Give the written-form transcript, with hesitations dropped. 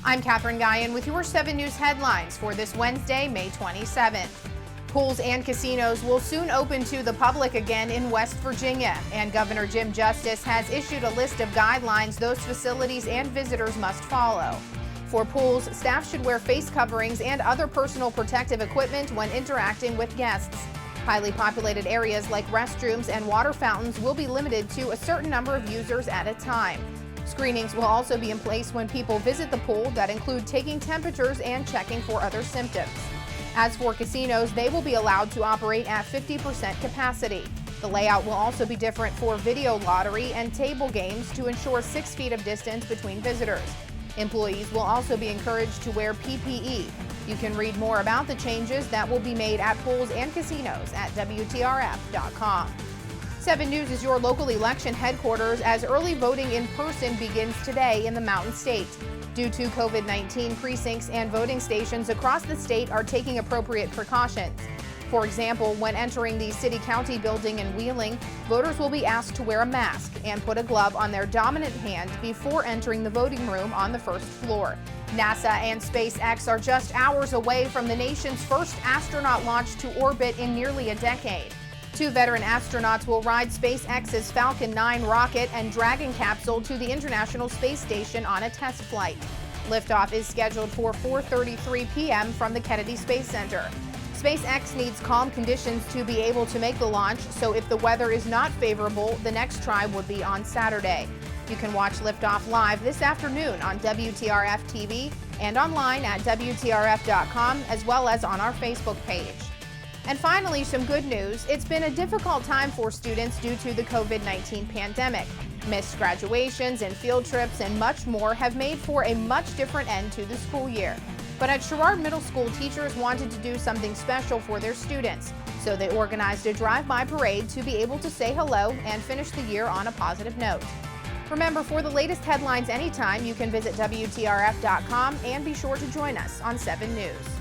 I'm Katherine Guyon with your 7 News headlines for this Wednesday, May 27th. Pools and casinos will soon open to the public again in West Virginia, and Governor Jim Justice has issued a list of guidelines those facilities and visitors must follow. For pools, staff should wear face coverings and other personal protective equipment when interacting with guests. Highly populated areas like restrooms and water fountains will be limited to a certain number of users at a time. Screenings will also be in place when people visit the pool that include taking temperatures and checking for other symptoms. As for casinos, they will be allowed to operate at 50% capacity. The layout will also be different for video lottery and table games to ensure 6 feet of distance between visitors. Employees will also be encouraged to wear PPE. You can read more about the changes that will be made at pools and casinos at WTRF.com. 7 News is your local election headquarters as early voting in person begins today in the Mountain State. Due to COVID-19, precincts and voting stations across the state are taking appropriate precautions. For example, when entering the city-county building in Wheeling, voters will be asked to wear a mask and put a glove on their dominant hand before entering the voting room on the first floor. NASA and SpaceX are just hours away from the nation's first astronaut launch to orbit in nearly a decade. 2 veteran astronauts will ride SpaceX's Falcon 9 rocket and Dragon capsule to the International Space Station on a test flight. Liftoff is scheduled for 4:33 p.m. from the Kennedy Space Center. SpaceX needs calm conditions to be able to make the launch, so if the weather is not favorable, the next try would be on Saturday. You can watch Liftoff live this afternoon on WTRF TV and online at WTRF.com, as well as on our Facebook page. And finally, some good news. It's been a difficult time for students due to the COVID-19 pandemic. Missed graduations and field trips and much more have made for a much different end to the school year. But at Sherrard Middle School, teachers wanted to do something special for their students. So they organized a drive-by parade to be able to say hello and finish the year on a positive note. Remember, for the latest headlines anytime, you can visit WTRF.com and be sure to join us on 7 News.